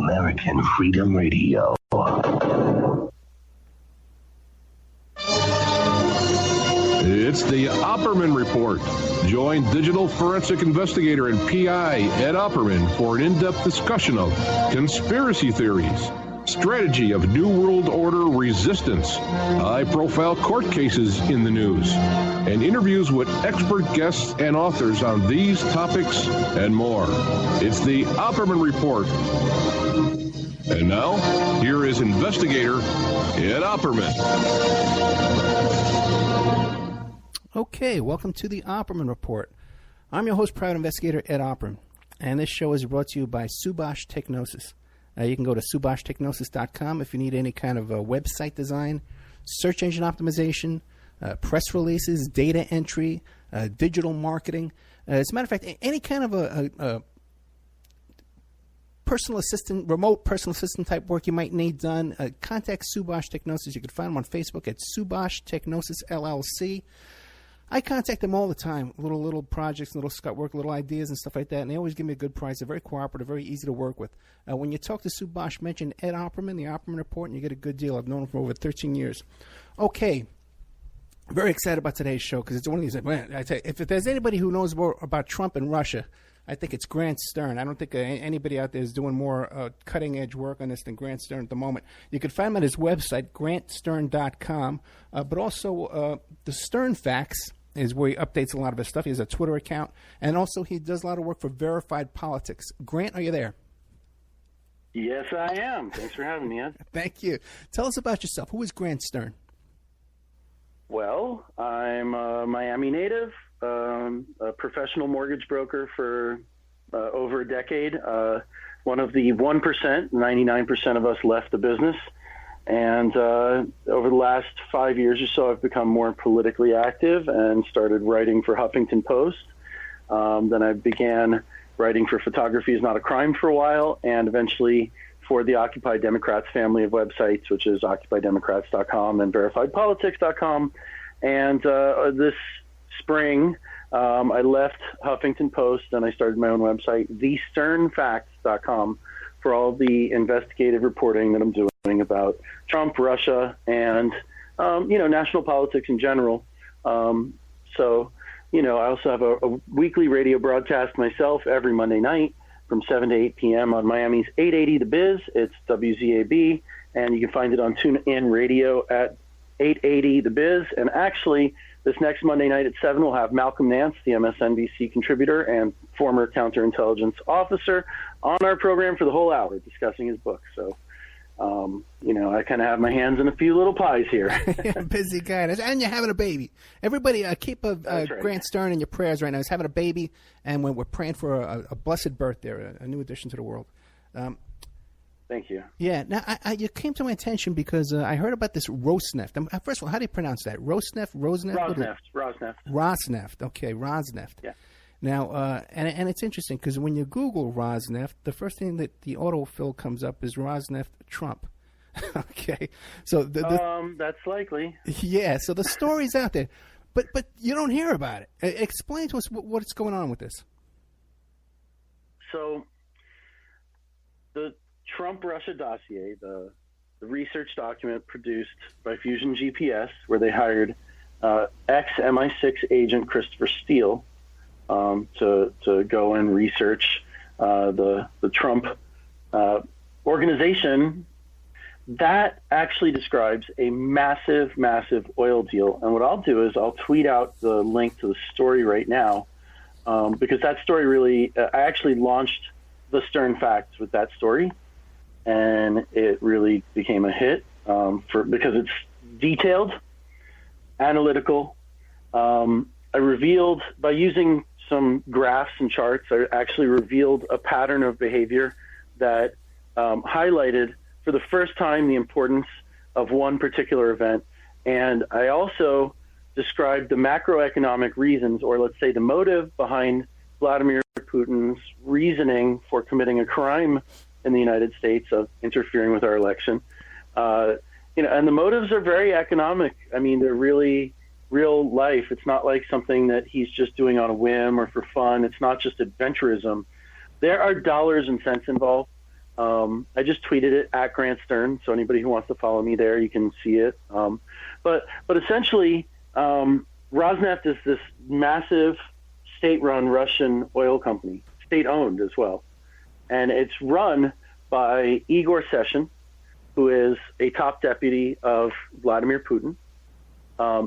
American Freedom Radio. It's the Opperman Report. Join digital forensic investigator and PI Ed Opperman for an in-depth discussion of conspiracy theories, strategy of New World Order resistance, high-profile court cases in the news, and interviews with expert guests and authors on these topics and more. It's the Opperman Report. And now, here is investigator Ed Opperman. Okay, welcome to the Opperman Report. I'm your host, private investigator Ed Opperman, and this show is brought to you by Subash Technosis. You can go to subashtechnosis.com if you need any kind of website design, search engine optimization, press releases, data entry, digital marketing. As a matter of fact, any kind of a personal assistant, remote personal assistant type work you might need done, contact Subash Technosis. You can find them on Facebook at Subash Technosis LLC. I contact them all the time, little projects, little scut work, little ideas and stuff like that, and they always give me a good price. They're very cooperative, very easy to work with. When you talk to Subash, mention Ed Opperman, the Opperman Report, and you get a good deal. I've known him for over 13 years. Okay, very excited about today's show because it's one of these, man, I tell you, if there's anybody who knows more about Trump and Russia, I think it's Grant Stern. I don't think anybody out there is doing more cutting-edge work on this than Grant Stern at the moment. You can find him at his website, grantstern.com, but also the Stern Facts is where he updates a lot of his stuff. He has a Twitter account, and also he does a lot of work for Verified Politics. Grant, are you there? Yes, I am. Thanks for having me, Ed. Thank you. Tell us about yourself. Who is Grant Stern? Well, I'm a Miami native, a professional mortgage broker for over a decade. One of the 1%, 99% of us left the business. And over the last 5 years or so, I've become more politically active and started writing for Huffington Post. Then I began writing for Photography is Not a Crime for a while, and eventually for the Occupy Democrats family of websites, which is OccupyDemocrats.com and VerifiedPolitics.com. And this spring, I left Huffington Post and I started my own website, TheSternFacts.com, for all the investigative reporting that I'm doing about Trump, Russia, and, national politics in general. So, I also have a weekly radio broadcast myself every Monday night from 7 to 8 p.m. on Miami's 880 The Biz. It's WZAB, and you can find it on TuneIn Radio at 880 The Biz. And actually, this next Monday night at 7, we'll have Malcolm Nance, the MSNBC contributor and former counterintelligence officer, on our program for the whole hour discussing his book. So, I kind of have my hands in a few little pies here. Busy guy. And you're having a baby. Everybody keep right. Grant Stern in your prayers right now. He's having a baby, and we're praying for a blessed birth there, a new addition to the world. Thank you. Yeah. Now, you came to my attention because I heard about this Rosneft. First of all, how do you pronounce that? Rosneft? Rosneft. Okay, Rosneft. Yeah. Now, and it's interesting because when you Google Rosneft, the first thing that the autofill comes up is Rosneft Trump. Okay, so that's likely. Yeah, so the story's out there, but you don't hear about it. Explain to us what's going on with this. So, the Trump-Russia dossier, the research document produced by Fusion GPS, where they hired ex-MI6 agent Christopher Steele to go and research the Trump organization, that actually describes a massive oil deal. And what I'll do is I'll tweet out the link to the story right now, because that story really, I actually launched the Stern Facts with that story, and it really became a hit because it's detailed, analytical. I revealed, by using some graphs and charts, I actually revealed a pattern of behavior that highlighted for the first time the importance of one particular event. And I also described the macroeconomic reasons, or let's say the motive behind Vladimir Putin's reasoning for committing a crime in the United States of interfering with our election. And the motives are very economic. I mean, they're really real life. It's not like something that he's just doing on a whim or for fun. It's not just adventurism. There are dollars and cents involved. I just tweeted it at Grant Stern, so anybody who wants to follow me there, you can see it. But essentially, Rosneft is this massive state-run Russian oil company, state-owned as well. And it's run by Igor Sechin, who is a top deputy of Vladimir Putin.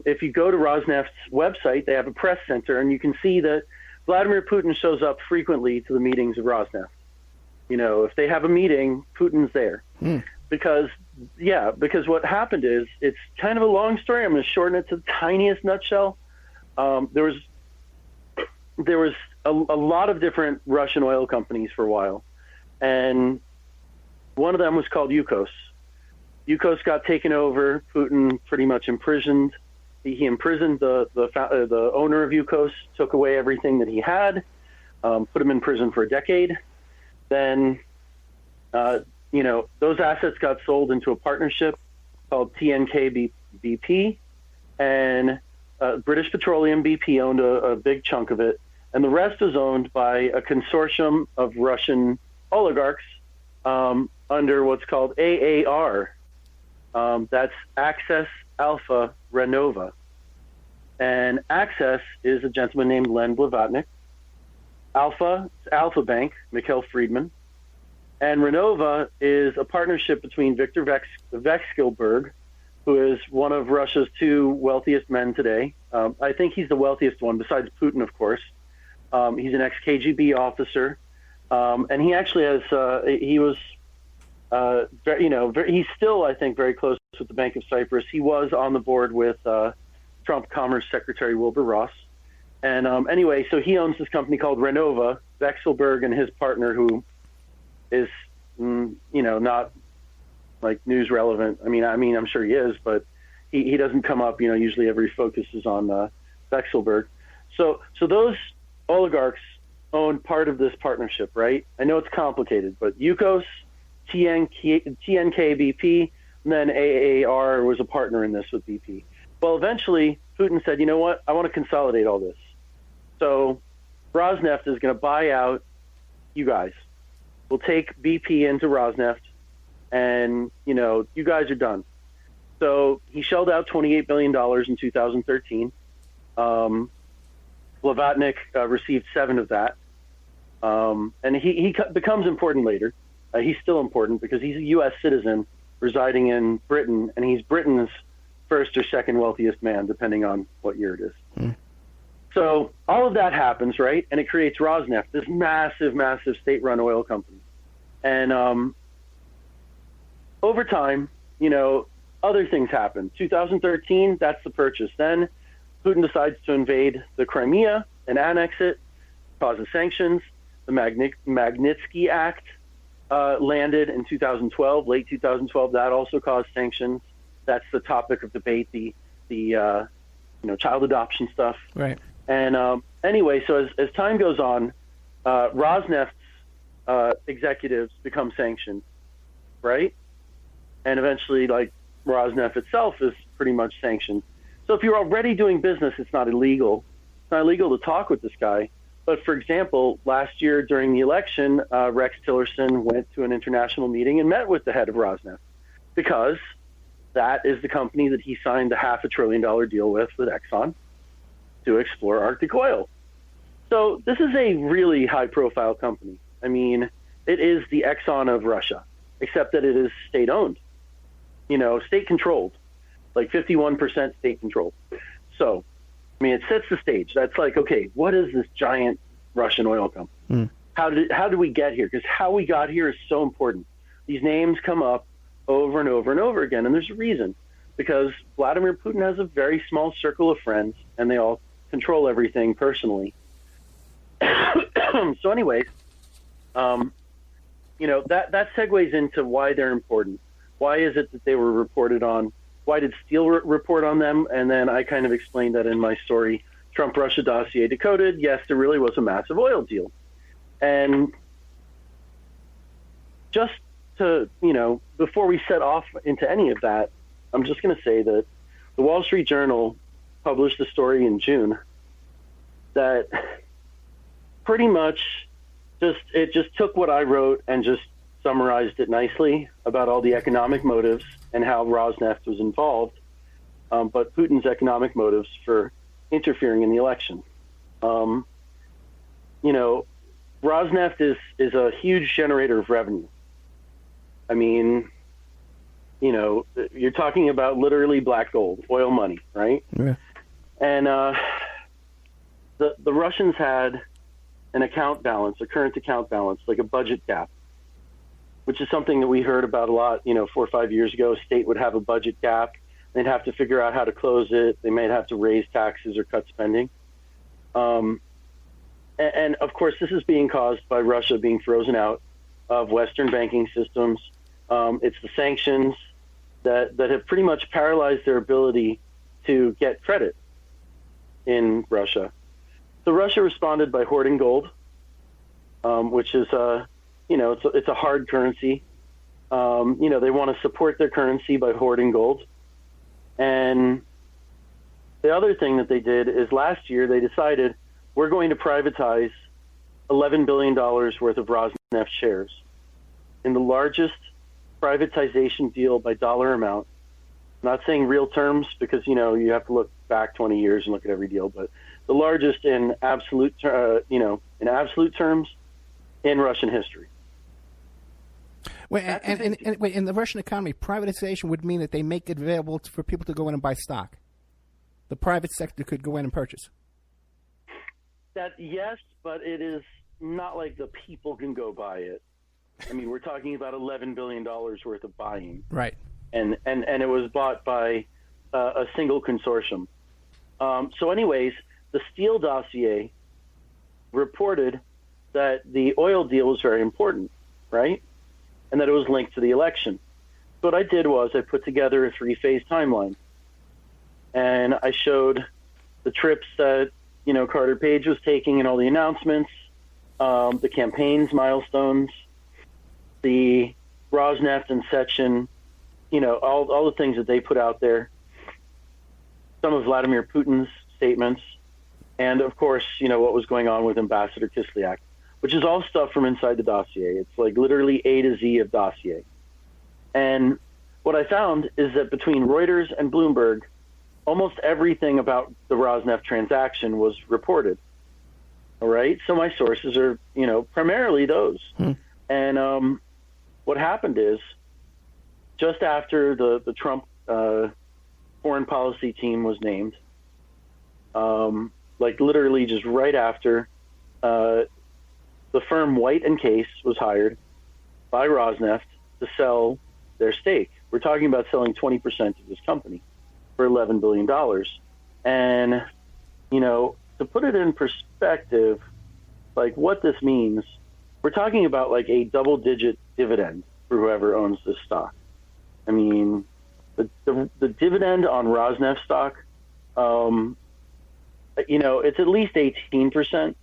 If you go to Rosneft's website, they have a press center, and you can see that Vladimir Putin shows up frequently to the meetings of Rosneft. If they have a meeting, Putin's there. Because what happened is, it's kind of a long story. I'm going to shorten it to the tiniest nutshell. There was a lot of different Russian oil companies for a while, and one of them was called Yukos. Yukos got taken over. Putin pretty much imprisoned. He imprisoned the owner of Yukos, took away everything that he had, put him in prison for a decade. Then, those assets got sold into a partnership called TNK BP, and British Petroleum BP owned a big chunk of it, and the rest was owned by a consortium of Russian oligarchs under what's called AAR. That's Access Alpha Renova. And Access is a gentleman named Len Blavatnik. Alpha Bank, Mikhail Friedman. And Renova is a partnership between Viktor Vekselberg, who is one of Russia's two wealthiest men today. I think he's the wealthiest one, besides Putin, of course. He's an ex-KGB officer. And he actually has, he's still, I think, very close with the Bank of Cyprus. He was on the board with Trump Commerce Secretary Wilbur Ross. And anyway, so he owns this company called Renova. Vekselberg and his partner, who is, not like news relevant. I mean, I'm sure he is, but he doesn't come up. Usually every focus is on Vekselberg. So those oligarchs own part of this partnership, right? I know it's complicated, but Yukos, TNK BP, and then AAR was a partner in this with BP. Well, eventually, Putin said, you know what? I want to consolidate all this. So Rosneft is going to buy out you guys. We'll take BP into Rosneft, and, you guys are done. So he shelled out $28 billion in 2013. Blavatnik received 7 of that. And he becomes important later. He's still important because he's a U.S. citizen residing in Britain, and he's Britain's first or second wealthiest man, depending on what year it is. So all of that happens, right? And it creates Rosneft, this massive, massive state-run oil company. And over time, other things happen. 2013, that's the purchase. Then Putin decides to invade the Crimea and annex it, causes sanctions. The Magnitsky Act landed in 2012, late 2012. That also caused sanctions. That's the topic of debate, the child adoption stuff. Right. And anyway, so as time goes on, Rosneft's executives become sanctioned, right? And eventually, like, Rosneft itself is pretty much sanctioned. So if you're already doing business, it's not illegal. It's not illegal to talk with this guy. But for example, last year during the election, Rex Tillerson went to an international meeting and met with the head of Rosneft, because that is the company that he signed the $500 billion deal with Exxon to explore Arctic oil. So this is a really high-profile company. I mean, it is the Exxon of Russia, except that it is state-owned, state-controlled, like 51% state-controlled. So, I mean, it sets the stage. That's like, okay, what is this giant Russian oil company? How did we get here? Because how we got here is so important. These names come up over and over and over again, and there's a reason. Because Vladimir Putin has a very small circle of friends, and they all control everything personally. So anyways, that segues into why they're important. Why is it that they were reported on? Why did Steele report on them? And then I kind of explained that in my story, Trump-Russia dossier decoded. Yes, there really was a massive oil deal. And just to, before we set off into any of that, I'm just going to say that the Wall Street Journal published a story in June that pretty much just took what I wrote and just summarized it nicely about all the economic motives and how Rosneft was involved, but Putin's economic motives for interfering in the election. Rosneft is a huge generator of revenue. I mean, you're talking about literally black gold, oil money, right? Yeah. And the Russians had an account balance, a current account balance, like a budget cap, which is something that we heard about a lot, 4 or 5 years ago. A state would have a budget cap. They'd have to figure out how to close it. They might have to raise taxes or cut spending. And of course, this is being caused by Russia being frozen out of Western banking systems. It's the sanctions that have pretty much paralyzed their ability to get credit in Russia. So Russia responded by hoarding gold, which is, it's a hard currency. They want to support their currency by hoarding gold. And the other thing that they did is last year they decided we're going to privatize $11 billion worth of Rosneft shares in the largest privatization deal by dollar amount. I'm not saying real terms because, you have to look back 20 years and look at every deal, but the largest in absolute terms in Russian history. Wait, and wait, in the Russian economy, privatization would mean that they make it available for people to go in and buy stock. The private sector could go in and purchase. Yes, but it is not like the people can go buy it. I mean, we're talking about $11 billion worth of buying. Right. And it was bought by a single consortium. So anyways, the Steele dossier reported that the oil deal was very important, right? And that it was linked to the election. So what I did was I put together a 3-phase timeline. And I showed the trips that, Carter Page was taking and all the announcements, the campaign's milestones, the Rosneft and Sechin, all the things that they put out there, some of Vladimir Putin's statements, and of course, what was going on with Ambassador Kislyak, which is all stuff from inside the dossier. It's like literally A to Z of dossier. And what I found is that between Reuters and Bloomberg, almost everything about the Rosneft transaction was reported. All right? So my sources are, primarily those. And what happened is just after the Trump foreign policy team was named, literally just right after, the firm White & Case was hired by Rosneft to sell their stake. We're talking about selling 20% of this company for $11 billion. And, to put it in perspective, what this means, we're talking about a double-digit dividend for whoever owns this stock. I mean, the dividend on Rosneft stock, it's at least 18%,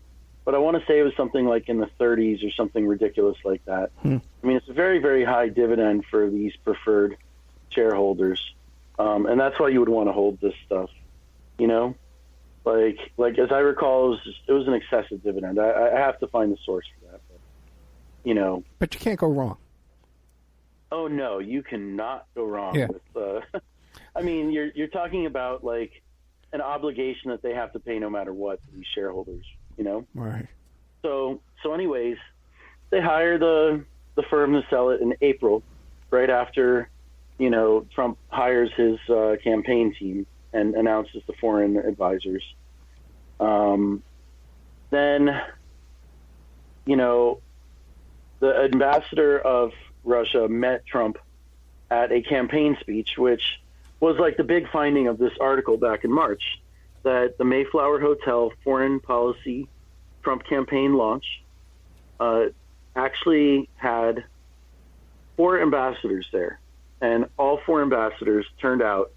but I want to say it was something like in the 30s or something ridiculous like that. I mean, it's a very, very high dividend for these preferred shareholders. And that's why you would want to hold this stuff, as I recall, it was an excessive dividend. I have to find the source for that. But you can't go wrong. Oh no, you cannot go wrong Yeah. with. I mean, you're talking about an obligation that they have to pay no matter what to these shareholders. Right. So anyways, they hire the firm to sell it in April, right after, Trump hires his campaign team and announces the foreign advisors. Then, the ambassador of Russia met Trump at a campaign speech, which was the big finding of this article back in March, that the Mayflower Hotel foreign policy Trump campaign launch actually had 4 ambassadors there. And all 4 ambassadors turned out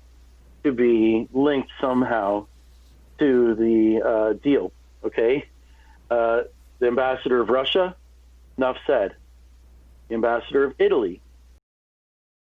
to be linked somehow to the deal, okay? The ambassador of Russia, enough said. The ambassador of Italy,